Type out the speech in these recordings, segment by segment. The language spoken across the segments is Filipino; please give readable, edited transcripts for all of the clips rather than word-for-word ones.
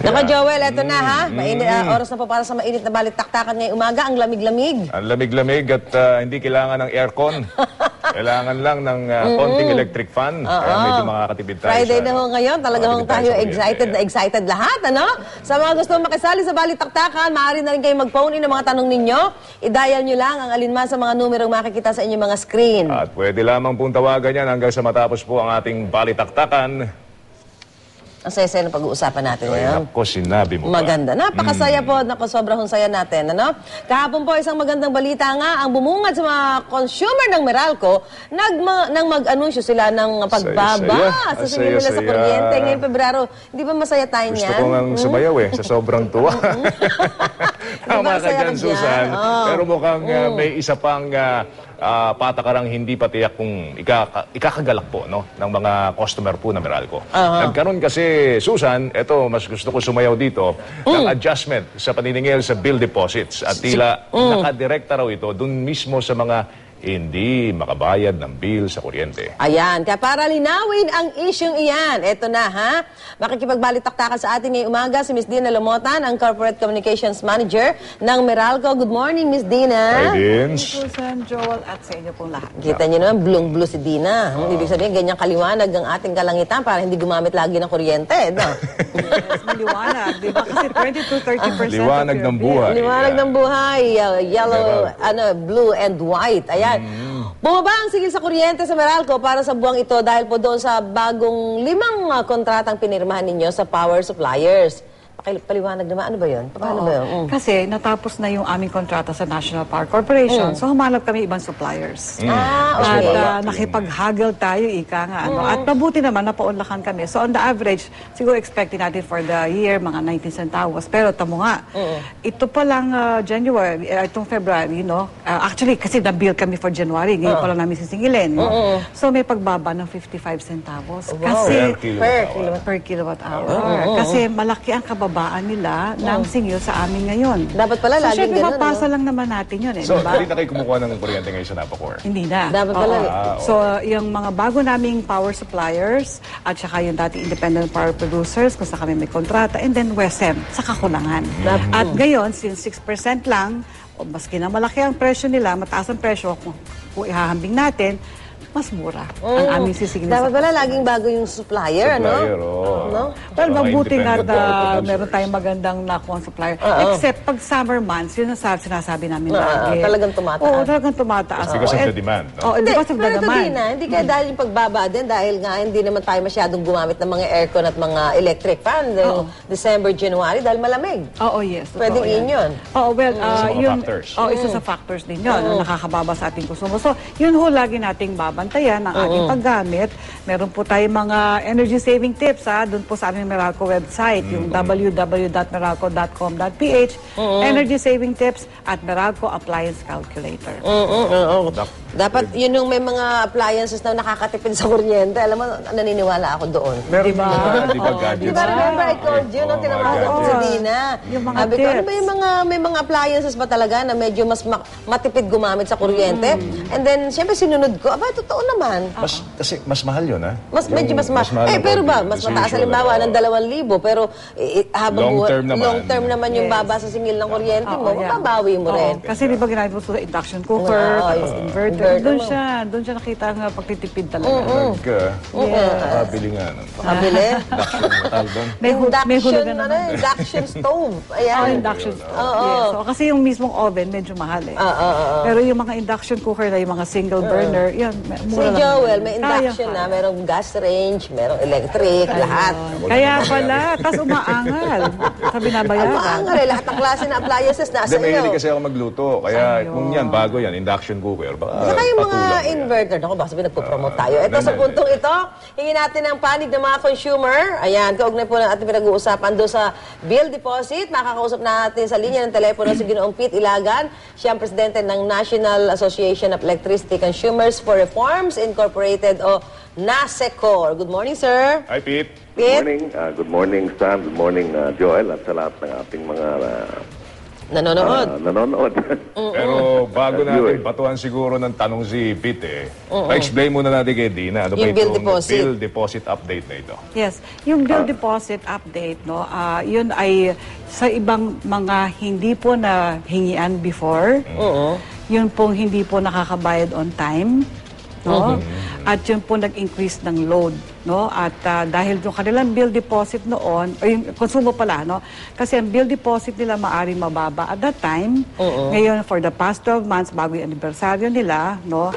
Naka Joel, eto na ha. Oras na po para sa mainit na balitaktakan ngayong umaga. Ang lamig-lamig. Ang lamig-lamig at hindi kailangan ng aircon. Kailangan lang ng konting electric fan. Kaya medyo makakatipid tayo. Friday na ho ngayon. Talaga ho tayo excited lahat. Ano? Sa mga gusto makisali sa balitaktakan, maaari na rin kayo mag-phone in ng mga tanong ninyo. I-dial nyo lang ang alinman sa mga numerong makikita sa inyong mga screen. At pwede lamang pong tawagan yan hanggang sa matapos po ang ating balitaktakan. Ang saya-saya na pag-uusapan natin ngayon. Ako, sinabi mo Maganda. Napakasaya po. Naku, sobrang saya natin. Ano? Kahapon po, isang magandang balita nga, ang bumungad sa mga consumer ng Meralco, nang mag-anunsyo sila ng pagbaba sa singil nila sa kuryente. Ngayong Pebrero, hindi ba masaya tayo niyan? Gusto ko ngang sumayaw sa sobrang tuwa. Tama ka dyan, Susan. Pero mukhang may isa pang patakarang hindi patiyak kung ikakagalak po ng mga customer po na Meralco. Nagkaroon kasi, Susan, eto, mas gusto ko sumayaw dito, ng adjustment sa paniningil sa bill deposits. At tila nakadirekta raw ito dun mismo sa mga hindi makabayad ng bill sa kuryente. Ayan, kaya para linawin ang isyong iyan, eto na ha, makikipagbalitaktakan sa atin ngayong umaga si Ms. Dina Lamotan, ang Corporate Communications Manager ng Meralco. Good morning, Ms. Dina. Hi, Dins. Susan, Joel, at sa inyo pong lahat. Kita niyo naman, blue si Dina. Ibig sabihin, ganyang kaliwanag ang ating kalangitan para hindi gumamit lagi ng kuryente. No? Yes, maliwanag. Diba? Kasi 20 to 30% Liwanag ng buhay. Liwanag ng buhay. Yellow, blue and white. Ayan. Bumaba ang sigil sa kuryente sa Meralco para sa buwang ito dahil po doon sa bagong 5 kontratang pinirmahan ninyo sa power suppliers. Paliwanag naman, ano ba yun? Paano ba yun? Kasi natapos na yung aming kontrata sa National Power Corporation, so humanap kami ibang suppliers. At nakipag-haggle tayo, ika nga. At mabuti naman, napaunlakan kami. So on the average, siguro expecting natin for the year, mga 19 centavos. Pero tamo nga, ito pa lang January, itong February, actually, kasi na-bill kami for January, ngayon pa lang namin sisingilin. So may pagbaba ng 55 centavos. Kasi per kilowatt hour. Kasi malaki ang kababaan nila ng singil sa amin ngayon. Dapat pala laging ganun. So, mapasa lang naman natin yun. So, diba? hindi na kayo kumukuha ng kuryente ngayon sa Napacor? Hindi na. Dapat pala. So, yung mga bago naming power suppliers at saka yung dati independent power producers kung sa kami may kontrata, and then WESM sa kakulangan. At ngayon, since 6% lang, maski na malaki ang presyo nila, mataas ang presyo, kung ihahambing natin, mas mura ang aming sisigil. Dapat pala laging bago yung supplier, no? Well, mabuti nga na meron tayong magandang nakuha ang supplier. Except pag summer months, yun ang sinasabi namin lagi. Talagang tumataas. Oo, talagang tumataas. Because of the demand. Because of the demand. Hindi kaya dahil yung pagbaba din, dahil nga hindi naman tayo masyadong gumamit ng mga aircon at mga electric fan. December, January, dahil malamig. Oo, yes. Pwedeng yun. Oo, well, isa sa factors din yun, nakakababa sa ating konsumo. So, yun ho lagi nating babantayan ang ating paggamit. Meron po tayong mga energy saving tips doon po sa aming Meralco website, yung www.meralco.com.ph, energy saving tips at Meralco appliance calculator. Dapat yun yung may mga appliances na nakakatipid sa kuryente. Alam mo, naniniwala ako doon. Meron Diba? Diba, remember I called you nung tinawagan ko si Dina. Yung mga Sabi ko, ano ba yung may mga appliances ba talaga na medyo mas matipid gumamit sa kuryente? And then, syempre sinunod ko, aba, totoo naman. Kasi mas mahal yun, ha? Medyo mas mahal. Pero ba, mas mataas halimbawa ng 2,000, pero habang long term naman yung baba sa singil ng kuryente mo, mababawi mo rin. Kasi di ba ginamit mo sa induction cooker, tapos inverter, doon siya nakita ang pagtitipid talaga. Makabili nga. Makabili? Induction stove. Ayan. Induction stove. Yes. So, kasi yung mismong oven, medyo mahal eh. Pero yung mga induction cooker na yung mga single burner, yan, mura lang. Si Joel, may induction na, merong gas range, merong electric, lahat. Kaya pala, tapos umaangal. Sabi na bayaran. Umaangal lahat ng klase na appliances nasa iyo. Mahilig kasi ako magluto. Kaya kung yan, bago yan, induction cooker. Saka yung mga inverter, ako baka sabihin nagpo-promote tayo. Ito sa puntong ito, hingin natin ang panig ng mga consumer. Ayan, kaugnay po ng ating pinag-uusapan doon sa bill deposit. Makakausap natin sa linya ng telepono si Ginoong Pete Ilagan. Siya ang presidente ng National Association of Electricity Consumers for Reforms Incorporated o NASECOR. Good morning, sir. Hi, Pete. Pete. Good morning, Sam. Good morning, Joel. At sa lahat ng ating mga nanonood. Pero bago natin Yun. batuhan siguro ng tanong si Pete, pa-explain muna natin kay Dina. Ano ba Yung bill itong deposit. bill deposit update na ito? Yes, yung bill deposit update, no, yun ay sa ibang mga hindi po na hingian before, yun pong hindi po nakakabayad on time, no? At yun po nag-increase ng load, no? At dahil yung kanilang bill deposit noon, o yung konsumo pala, no? Kasi ang bill deposit nila maaaring mababa at that time. Ngayon, for the past 12 months, bago yung anibersaryo nila, no,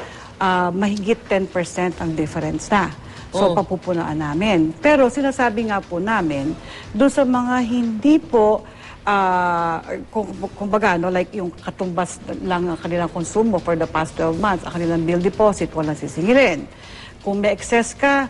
mahigit 10% ang difference na. So, papupunaan namin. Pero sinasabi nga po namin, doon sa mga hindi po kumbaga, no, like yung katumbas lang ang kanilang konsumo for the past 12 months, ang kanilang bill deposit, walang sisingilin. Kung may excess ka,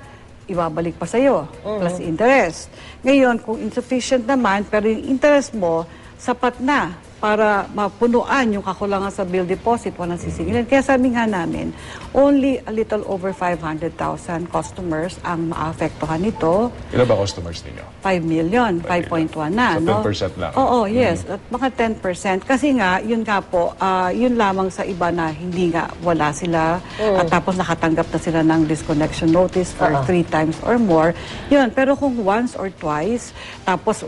ibabalik pa sa'yo, plus interest. Ngayon, kung insufficient naman, pero yung interest mo, sapat na para mapunuan yung kakulangan sa bill deposit, walang sisingilin. Kaya sabi nga namin, only a little over 500,000 customers ang maapektuhan nito. Ilan ba customers ninyo? 5 million, 5.1 na. So, no? 10% lang. Oo, yes. At mga 10%. Kasi nga, yun nga po, yun lamang sa iba na hindi nga wala sila. At tapos nakatanggap na sila ng disconnection notice for 3 times or more. Yun, pero kung once or twice, tapos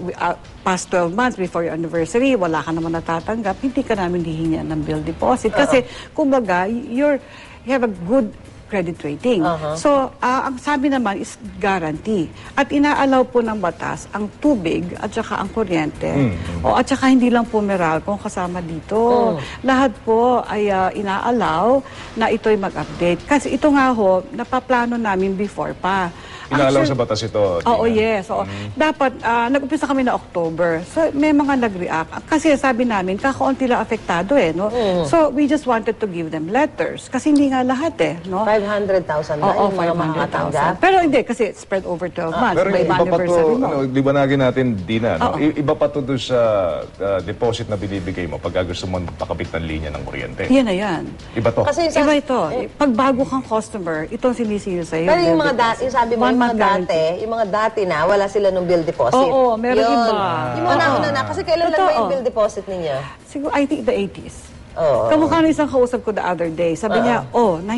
past 12 months before your anniversary, wala ka naman natatanggap, hindi ka namin hihingian ng bill deposit. Kasi, kumbaga, you have a good credit rating. So, ang sabi naman is guarantee. At inaalaw po ng batas ang tubig at saka ang kuryente. At saka hindi lang po Meralco kasama dito. Lahat po ay inaalaw na ito'y mag-update. Kasi ito nga ho, napaplano namin before pa. Inaalaw sa batas ito. Oo, yes. Oo. Dapat, nag-umpisa kami na October. So, may mga nag-react. Kasi sabi namin, kakaunti lang apektado no? So, we just wanted to give them letters. Kasi hindi nga lahat no? 500,000 na yung mga makakatanggap. 500,000. Pero hindi, kasi spread over 12 months. Pero May iba pa to, anniversary mo. libanagin natin, Dina, no? Iba pa to doon sa deposit na binibigay mo pagka gusto mo magpakabit ng linya ng kuryente. Yan na yan. Iba to. Kasi Iba ito. Pag bago kang customer, itong sinisingil sa'yo. pero yung bill mga dati, deposit. sabi mo, One yung month mga dati, yung mga dati na, wala sila nung bill deposit. Oo, meron Yun. iba. Yung mga nauna na, kasi kailan lang ba yung Totoo. bill deposit ninyo? Siguro, I think the 80s. Oo. Kamukha na isang kausap ko the other day. Sabi niya,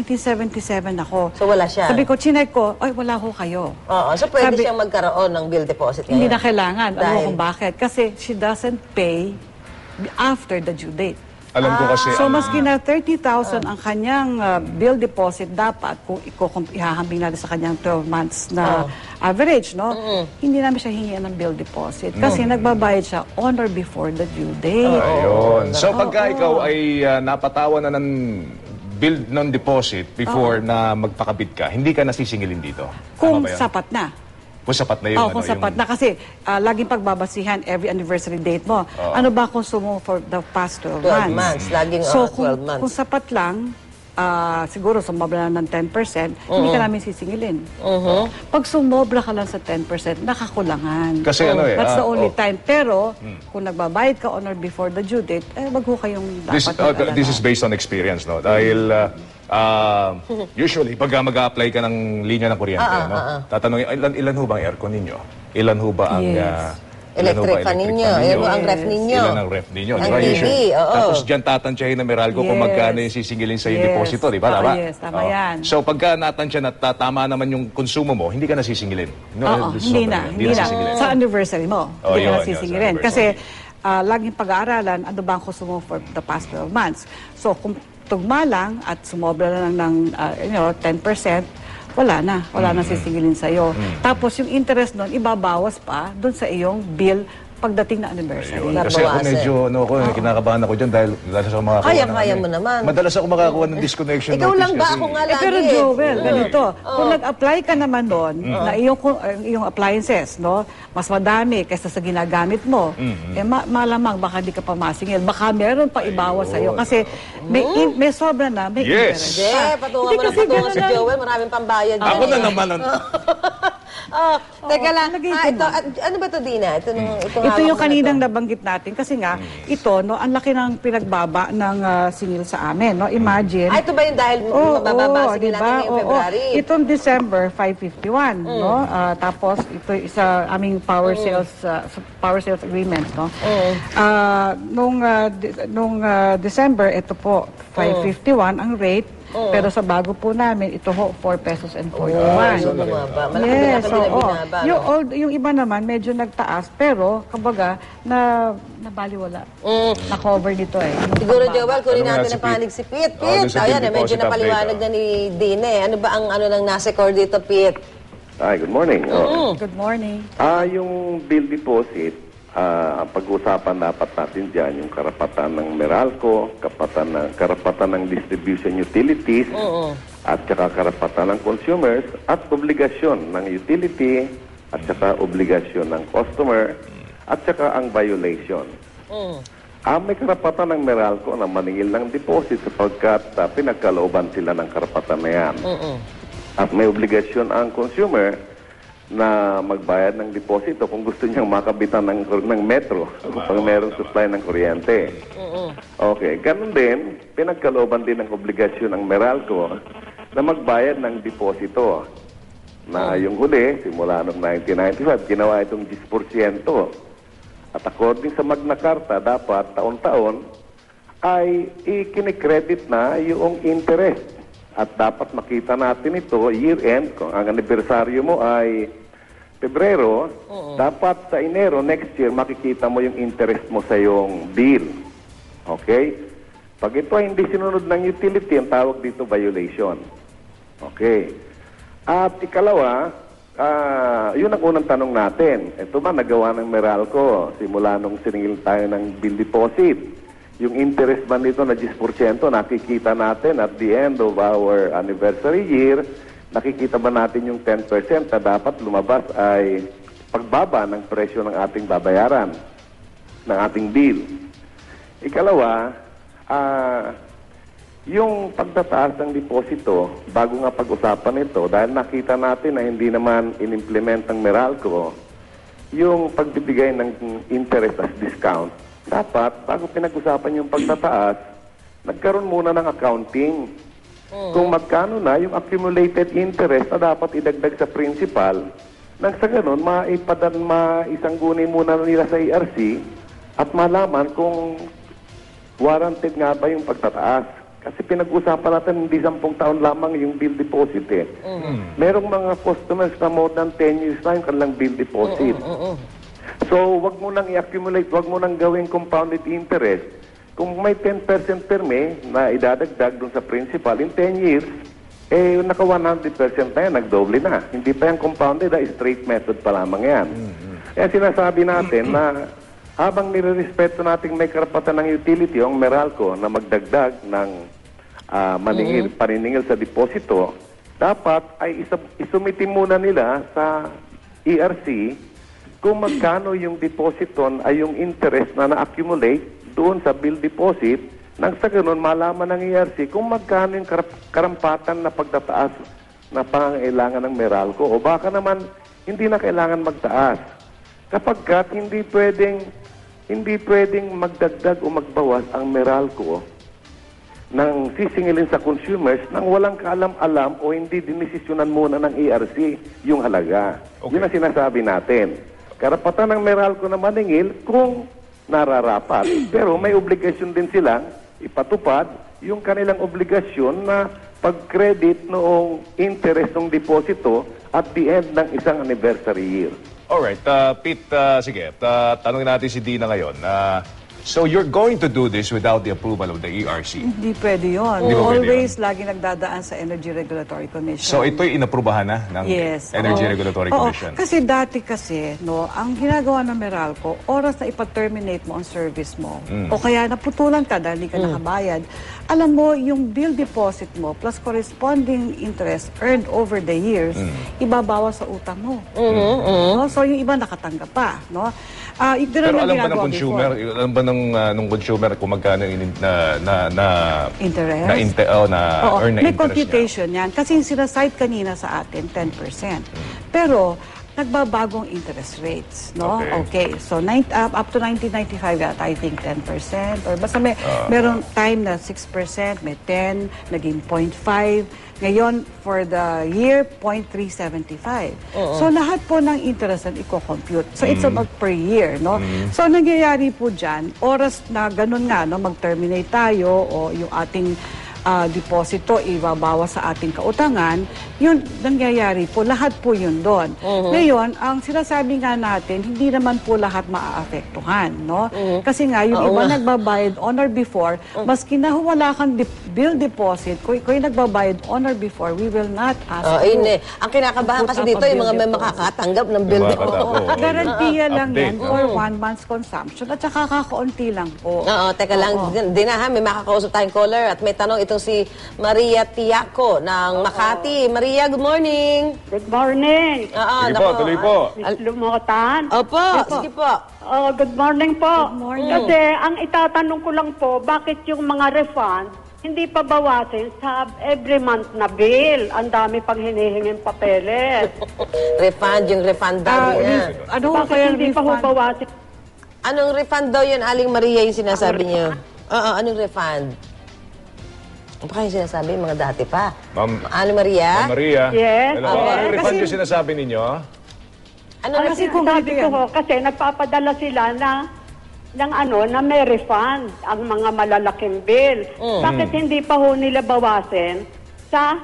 1977 ako. So, wala siya. Sabi ko, chinek ko, ay, wala ko kayo. Oo, so pwede Sabi- siyang magkaroon ng bill deposit ngayon. Hindi na kailangan. Alam mo Dahil? kung bakit? Kasi she doesn't pay after the due date. Alam ko kasi, So, maski na 30,000 ang kanyang bill deposit dapat, kung ihahambing natin sa kanyang 12 months na average, no? Hindi namin siya hingian ng bill deposit. Kasi nagbabayad siya on or before the due date. ayun. So pagka ikaw ay napatawan na ng bill ng deposit before na magpakabit ka, hindi ka nasisingilin dito. Kung Tama ba yan? sapat na. Kung sapat na yun. Kung sapat na. Kasi laging pagbabasihan every anniversary date mo. Ano ba konsumo for the past 12 12 months. Laging So, 12 months. kung sapat lang, siguro sumobra na ng 10%, hindi ka namin sisingilin. Pag sumobra ka lang sa 10%, nakakulangan. Kasi ano That's the only time. Pero, kung nagbabayad ka on or before the due date, wag ho kayong dapat mag-alala. This is based on experience, no? Dahil usually, pag mag-a-apply ka ng linya ng kuryente, no? Tatanungin, ilan ho ba ang aircon ninyo? Ilan ho ba ang... Yes. Electric fan ninyo. Ilan ho ang ref ninyo? Ilan ang ref ninyo? Ang Di ba? TV, Usually. oo. Tapos dyan tatansyahin na Meralco kung Yes. magkano yung sisingilin sa yung Yes. deposito, di ba? Tama? Yes, tama Oo. yan. So pagka natansya na tama naman yung konsumo mo, hindi ka nasisingilin. Oo, hindi na. Hindi na. nasisingilin. Sa anniversary mo, Oh, hindi yun, ka yun, nasisingilin. sa Kasi laging pag-aaralan, ano ba ang konsumo for the past 12 months. So kung tugma lang at sumobra lang ng 10%, wala na. Wala na sisingilin sa'yo. Tapos yung interest nun, ibabawas pa dun sa iyong bill pagdating na anniversary. Ayun. Kasi ako medyo, kinakabahan ako dyan dahil madalas ako makakuha Kaya mo naman. Madalas ako makakuha ng disconnection Ikaw notice lang ba? kasi- Ako nga lagi. Pero Joel, ganito, kung nag-apply ka naman doon na iyong appliances, no, mas madami kaysa sa ginagamit mo, malamang baka di ka pa masingil. Baka meron pa ibawas sa'yo kasi may sobra na, may Yes. interest. Hindi, patungan mo na kasi patungan ganun si lang. Joel. Maraming pambayad. Ako yan na eh. naman. Teka lang. lagay ko Ito, na. ano ba ito, Dina? Ito Ito hawak yung mo na kaninang to. nabanggit natin kasi nga ito no ang laki ng pinagbaba ng singil sa amin no imagine. Ito ba yung dahil mabababa singil natin ngayong February? Itong December 551 no tapos ito isa aming power sales agreement no. Nung December ito po 551 ang rate. Pero sa bago po namin, ito ho, 4 pesos and 41. So, bumaba. Malaki din ang kanilang binaba. Yung iba naman, medyo nagtaas, pero, kumbaga, nabaliwala. Na-cover nito eh. Siguro, Joel, kunin Tanong natin nga si ang panig si Pete. Oh, Pete, doon sa ayan, Bill medyo Deposit napaliwanag update, na ni Dina eh. Ano ba ang nang nasa core dito, Pete? Hi, good morning. Good morning. Yung bill deposit, ang pag-uusapan dapat natin dyan, yung karapatan ng Meralco, karapatan ng distribution utilities, at saka karapatan ng consumers, at obligasyon ng utility, at saka obligasyon ng customer, at saka ang violation. May karapatan ng Meralco na maningil ng deposit sapagkat pinagkalooban sila ng karapatan na yan. At may obligasyon ang consumer na magbayad ng deposito kung gusto niyang makabitan ng metro kapag mayroong supply ng kuryente. Okay, ganun din, pinagkalooban din ng obligasyon ng Meralco na magbayad ng deposito. Na yung huli, simula noong 1995, ginawa itong 10%. At according sa Magna Carta, dapat taon-taon ay ikinikredit na yung interest. At dapat makita natin ito year-end, kung ang anibersaryo mo ay Pebrero, dapat sa Enero next year makikita mo yung interest mo sa yung bill. Okay? Pag ito ay hindi sinunod ng utility, ang tawag dito violation. Okay. At ikalawa, yun ang unang tanong natin. Ito ba nagawa ng Meralco simula nung siningil tayo ng bill deposit? Yung interest ba nito na 10%, nakikita natin at the end of our anniversary year, nakikita ba natin yung 10% na dapat lumabas ay pagbaba ng presyo ng ating babayaran, ng ating bill. Ikalawa, yung pagtataas ng deposito, bago nga pag-usapan ito, dahil nakita natin na hindi naman inimplement ng Meralco, yung pagbibigay ng interest as discount, dapat, bago pinag-usapan yung pagtataas, nagkaroon muna ng accounting. Kung magkano na yung accumulated interest na dapat idagdag sa principal, nang sa ganun, maisangguni muna nila sa ERC at malaman kung warranted nga ba yung pagtataas. Kasi pinag-usapan natin, hindi 10 taon lamang yung bill deposit eh. Merong mga customers na more than 10 years na yung kanilang bill deposit. So, wag mo nang i-accumulate, wag mo nang gawing compounded interest. Kung may 10% perme na idadagdag dun sa principal in 10 years, naka 100% na yan, nagdoble na. Hindi pa yan compounded, straight method pa lamang yan. Kaya sinasabi natin na habang nirerespeto nating may karapatan ng utility, ang Meralco, na magdagdag ng paniningil sa deposito, dapat ay isumitin muna nila sa ERC kung magkano yung depositon ay yung interest na na-accumulate doon sa bill deposit, nang sa ganun malaman ng ERC kung magkano yung karampatan na pagtataas na pangangailangan ng Meralco o baka naman hindi na kailangan magtaas. Kapagkat hindi pwedeng magdagdag o magbawas ang Meralco ng sisingilin sa consumers nang walang kaalam-alam o hindi dinesisyonan muna ng ERC yung halaga. Okay. Yun ang sinasabi natin. Karapatan ng Meralco na maningil kung nararapat. Pero may obligasyon din silang ipatupad yung kanilang obligasyon na pag-credit noong interest ng deposito at the end ng isang anniversary year. Alright, Pete, sige, tanongin natin si Dina ngayon. So you're going to do this without the approval of the ERC? Hindi pwede yun. Hindi ba pwede Always lagi nagdadaan sa Energy Regulatory Commission. So ito'y inaprubahan na ng Yes. Energy oo. Regulatory Oo. Commission? Kasi dati no, ang ginagawa ng Meralco, oras na ipa-terminate mo ang service mo, o kaya naputulan ka dahil hindi ka nakabayad, alam mo, yung bill deposit mo plus corresponding interest earned over the years, ibabawa sa utang mo. No? So yung iba nakatanggap pa. No? Pero alam ba ng consumer, alam ba nung consumer kung magkano interest? na earn na May interest computation yan. Kasi yung sinasite kanina sa atin, 10%. Pero, nagbabagong interest rates, no? Okay. So, up to 1995 yata, I think 10%. Or basta merong time na 6%, may 10, naging 0.5. Ngayon, for the year, 0.375. So, lahat po ng interest na i-compute. So, it's about per year, no? So, nangyayari po dyan, oras na ganun nga, no, mag-terminate tayo o yung ating deposito ibabawas sa ating kautangan, yun nangyayari po, lahat po yun doon. Ngayon, ang sinasabi nga natin, hindi naman po lahat maaapektuhan, no? Kasi nga, yung iba nagbabayad on or before, maski na wala kang bill deposit, kung yung nagbabayad on or before, we will not ask you. Ang kinakabahan kasi dito, yung mga may makakatanggap ng bill deposit. Garantiya lang yan for 1 month's consumption at saka kakaunti lang po. Oo, teka lang, Dina, may makakausap tayong caller at may tanong itong si Maria Tiaco ng Makati. Maria, good morning. Good morning. Tuloy po. Miss Lumotan. Opo, sige po. Good morning po. Good morning. Kasi ang itatanong ko lang po, bakit yung mga refund hindi pa bawasin sa every month na bill? Ang dami pang hinihinging papeles. Refund, yung refund daw niya. Ano Bakit kaya hindi pa refund? bawasin? Anong refund daw yun, Aling Maria, yung sinasabi niyo? Oo, anong refund? Ano pa kayo sinasabi? Mga dati pa. Ma'am Aling Maria? Ma'am Maria. Yes. Hello. Yes. Anong refund Kasi- yung sinasabi ninyo? Ano Kasi kasi kung Sabi ito ko yan. ho, kasi nagpapadala sila na may refund ang mga malalaking bill. Bakit hindi pa ho nila bawasin sa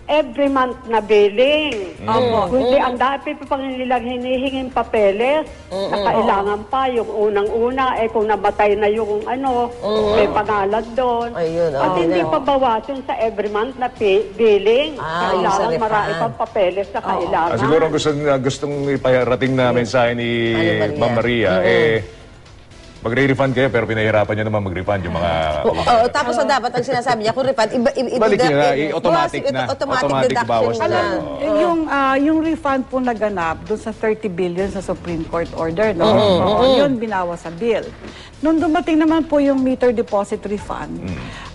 every month na billing? Kundi ang dami pa pang nilang hinihinging papeles na kailangan pa yung unang-una, kung nabatay na yung may pangalan doon. Ayun, At hindi pa bawasin sa every month na billing. Yung sa Kailangan refund. marami pang papeles na kailangan. Siguro ang gustong iparating na mensahe ni Aling Maria. Ma'am Maria, magre-refund kayo pero pinahirapan nyo naman mag-refund yung mga... tapos dapat ang sinasabi niya, kung refund, Balik nyo na, automatic na. Automatic deduction bawas na. na. Yung refund po naganap doon sa 30 billion sa Supreme Court order, no? Oo, yun binawas sa bill. Nung dumating naman po yung meter deposit refund,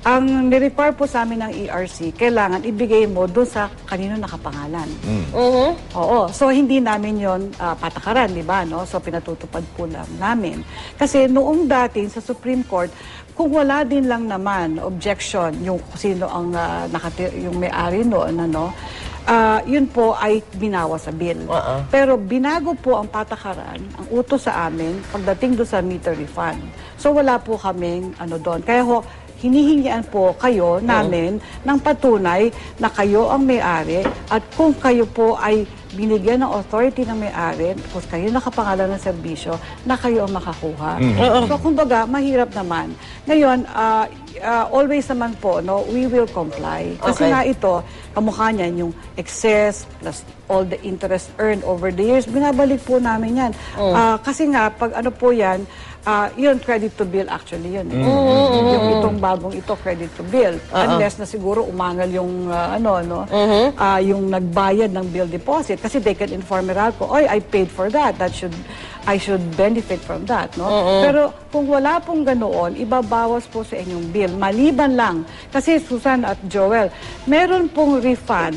ang nirequire po sa amin ng ERC, kailangan ibigay mo doon sa kanino nakapangalan. Oo. So, hindi namin yon patakaran, di ba? No? So, pinatutupad po lang namin. Kasi noong dating sa Supreme Court, kung wala din lang naman objection yung sino ang yung may-ari noon, yun po ay binawas sa bill. Pero binago po ang patakaran, ang utos sa amin, pagdating doon sa meter refund. So wala po kaming doon. Kaya hinihingian po kayo namin ng patunay na kayo ang may-ari at kung kayo po ay binigyan ng authority ng may-ari, kung kayo nakapangalan ng serbisyo, na kayo ang makakuha. So, kumbaga, mahirap naman. Ngayon, always naman po, we will comply. Kasi nga ito, kamukha niyan, yung excess plus all the interest earned over the years, binabalik po namin yan. Kasi nga, pag po yan, yun, credit to bill actually yun. Yung itong bagong ito, credit to bill. Unless na siguro umangal yung, yung nagbayad ng bill deposit. Kasi they can inform Meralco, oy, I paid for that. I should benefit from that, no? Pero kung wala pong ganoon, ibabawas po sa inyong bill. Maliban lang. Kasi Susan at Joel, meron pong refund,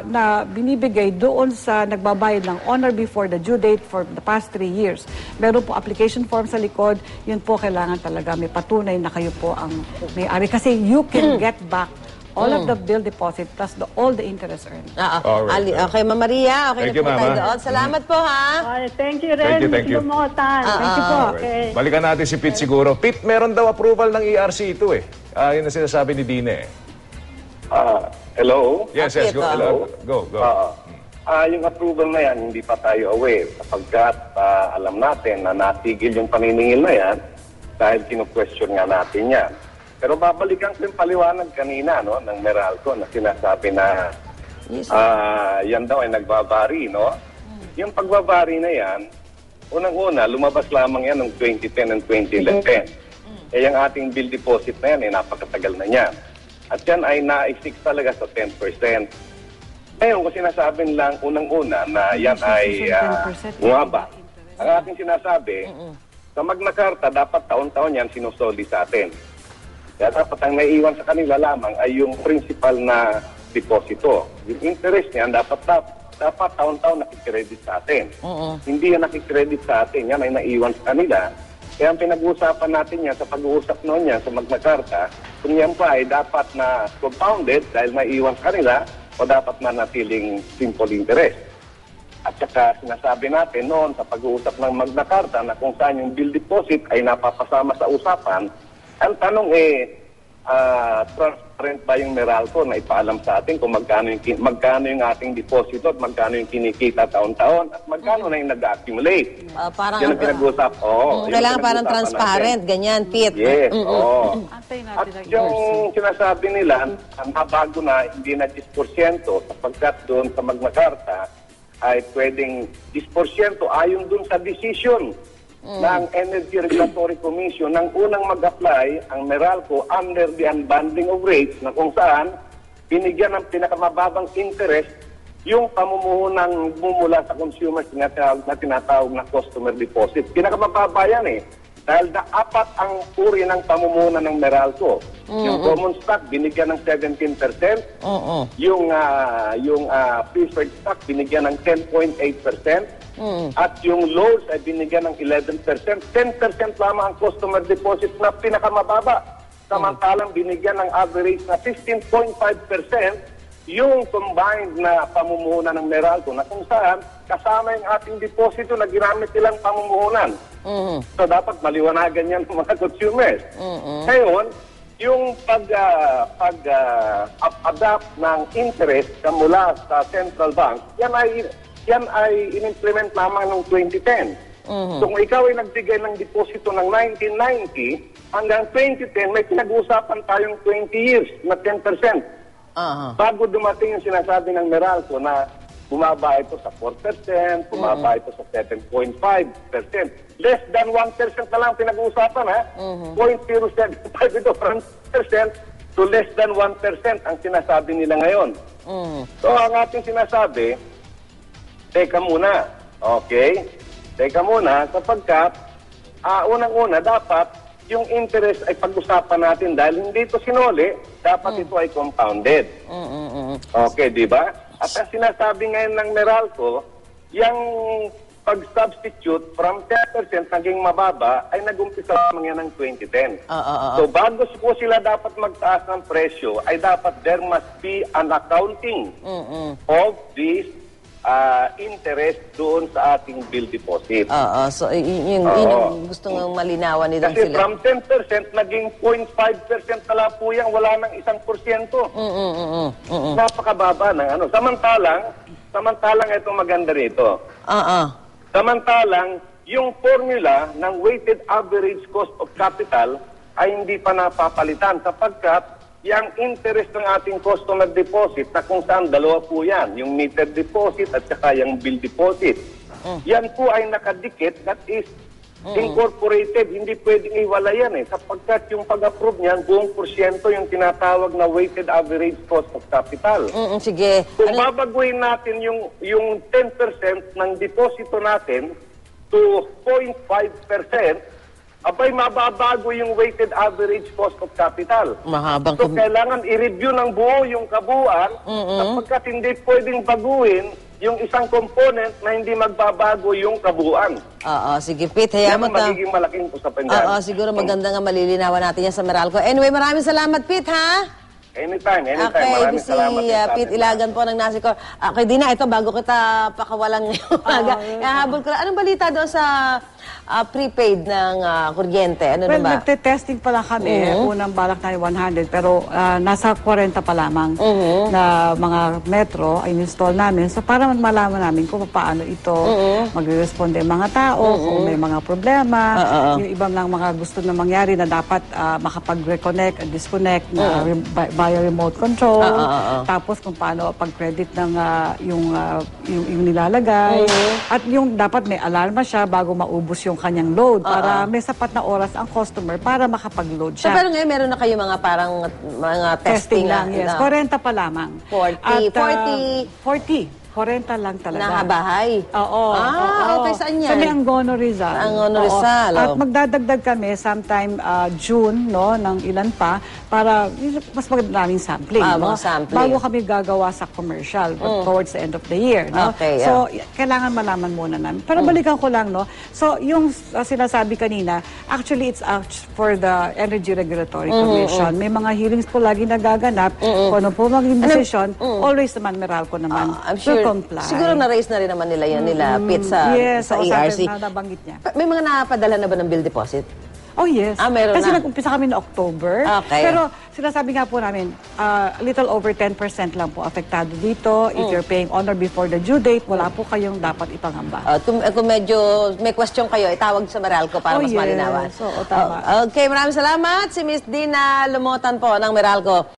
na binibigay doon sa nagbabayad ng on or before the due date for the past 3 years. Meron po application form sa likod, yun po kailangan talaga may patunay na kayo po ang may-ari. Kasi you can get back all of the bill deposit plus all the interest earned. Alright. Okay, Ma'am Maria. Okay Thank na you, po tayo Mama. doon. Salamat po, ha? Thank you rin, Thank you. Miss Lumotan. Thank you po. Okay. Balikan natin si Pete siguro. Pete, meron daw approval ng ERC ito yun ang sinasabi ni Dine. Hello? Yes, Pete, go. Hello. Go. Yung approval na yan, hindi pa tayo aware sapagkat alam natin na natigil yung paniningil na yan dahil kinu-question nga natin yan. Pero babalikan ko yung paliwanag kanina ng Meralco na sinasabi na yan daw ay nagbabari, Yung pagbabari na yan, unang-una, lumabas lamang yan noong 2010 and 2011. Yung ating bill deposit na yan, napakatagal na yan. At yan ay na-stick talaga sa 10%. Ngayon, kung sinasabi lang unang-una na yan ay bumaba, ang ating sinasabi, sa Magna Carta, dapat taon-taon yan sinusoli sa atin. Kaya dapat ang naiiwan sa kanila lamang ay yung principal na deposito. Yung interest niyan dapat dapat taon-taon nakikredit sa atin. Hindi yan nakikredit sa atin, yan ay naiwan sa kanila. Kaya ang pinag-uusapan natin yan sa pag-uusap noon yan sa Magna Carta, kung yan pa ay dapat na compounded dahil naiwan sa kanila o dapat manatiling simple interest. At saka sinasabi natin noon sa pag-uusap ng Magna Carta na kung saan yung bill deposit ay napapasama sa usapan, ang tanong transparent ba yung Meralco na ipaalam sa atin kung magkano yung ating deposito at magkano yung kinikita taon-taon at magkano na yung nag-accumulate. Parang Yan ang pinag-usap. kailangan parang transparent, ganyan, Pete. Yes, Antayin At natin ang yung years. sinasabi nila, mabago na, hindi na 10% sapagkat doon sa Magna Carta ay pwedeng 10% ayon doon sa decision ng Energy Regulatory Commission nang unang mag-apply ang Meralco under the unbundling of rates na kung saan binigyan ng pinakamababang interest yung pamumuhunang bumula sa consumers na tinatawag na customer deposit. Pinakamababa yan dahil apat ang uri ng pamumuhunan ng Meralco. Yung common stock binigyan ng 17%, yung preferred stock binigyan ng 10.8%, at yung loans ay binigyan ng 11%. 10% lamang ang customer deposit na pinakamababa. Samantalang binigyan ng average na 15.5% yung combined na pamumuhunan ng Meralco na kung saan kasama yung ating deposito na ginamit nilang pamumuhunan. So dapat maliwanagan yan ng mga consumers. Ngayon, yung pag-adapt ng interest mula sa central bank, yan ay in-implement lamang noong 2010. So kung ikaw ay nagbigay ng deposito ng 1990, hanggang 2010, may pinag-uusapan tayong 20 years na 10%. Bago dumating yung sinasabi ng Meralco na bumaba ito sa 4%, bumaba ito sa 7.5%. Less than 1% na lang pinag-uusapan, 0.075 ito from 1% to less than 1% ang sinasabi nila ngayon. So ang ating sinasabi, teka muna, okay? Teka muna, sapagkat unang-una dapat yung interest ay pag-usapan natin dahil hindi ito sinuli, dapat ito ay compounded. Okay, di ba? At ang sinasabi ngayon ng Meralco, yung pag-substitute from 10% naging mababa ay nag-umpisa lamang yan ng 2010. So bago po sila dapat magtaas ng presyo, ay dapat there must be an accounting of this interest doon sa ating bill deposit. So, yun yung gusto ng malinawan nila Kasi sila. from 10%, naging 0.5% na lang po yan, wala nang 1%. Napakababa ng ano. Samantalang ito maganda rito. Samantalang, yung formula ng weighted average cost of capital ay hindi pa napapalitan sapagkat yung interest ng ating customer deposit na kung saan dalawa po yan, yung metered deposit at saka yung bill deposit. Yan po ay nakadikit, that is incorporated, hindi pwedeng iwala yan sapagkat yung pag-approve niyan, buong porsyento yung tinatawag na weighted average cost of capital. Sige. Kung babaguhin natin yung 10% ng deposito natin to 0.5%, abay mababago yung weighted average cost of capital. Mahabang So kailangan i-review ng buo yung kabuuan sapagkat hindi pwedeng baguhin yung isang component na hindi magbabago yung kabuuan. Sige, Pete. Yan ang magiging malaking usapan dyan. Siguro maganda nga malilinawan natin yan sa Meralco. Anyway, maraming salamat, Pete, ha? Anytime. Okay, Maraming salamat. Pete Ilagan po ng Nasicor. Okay, Dina, ito bago kita pakawalang ngayong umaga. Habol ko lang. Anong balita doon sa prepaid ng kuryente? Ano na ba? Nagte-testing pa lang kami. Unang balak na 100, pero nasa 40 pa lamang na mga metro ay install namin. So para malaman namin kung paano ito magre-responde ang mga tao, kung may mga problema, yung ibang lang mga gusto na mangyari na dapat makapag-reconnect and disconnect na via remote control. Tapos kung paano pag-credit ng yung nilalagay. At yung dapat may alarma siya bago maubos yung kanyang load para may sapat na oras ang customer para makapag-load So, siya. pero ngayon meron na kayo mga parang mga testing Testing lang, yes. 40 pa lamang. 40. At, 40. 40. 40 lang talaga. Nakabahay? Oo. Okay, saan yan? Sa may Angono Rizal. Angono Oo. Rizal, At oh. magdadagdag kami sometime June, no, ng ilan pa, para mas magandang sampling, no? Mga sampling. Bago kami gagawa sa commercial towards the end of the year, no? Okay, So, kailangan malaman muna namin. Para balikan ko lang, no? So, yung sinasabi kanina, actually, it's for the Energy Regulatory Commission. May mga hearings po lagi nagaganap. Kung ano po maging decision, always naman Meralco naman I'm sure, to comply. siguro na-raise na rin naman nila yan, nila Pete sa so, ERC. sabi na nabanggit niya. May mga napadala na ba ng bill deposit? Oh, yes. Meron Kasi na. nag-umpisa kami na October. Okay. Pero sinasabi nga po namin, a little over 10% lang po apektado dito. If you're paying on or before the due date, wala po kayong dapat ipangamba. Kung medyo may question kayo, itawag sa Meralco para mas malinawan. Yes. Oo, tama. Okay, maraming salamat. Si Miss Dina Lumotan po ng Meralco.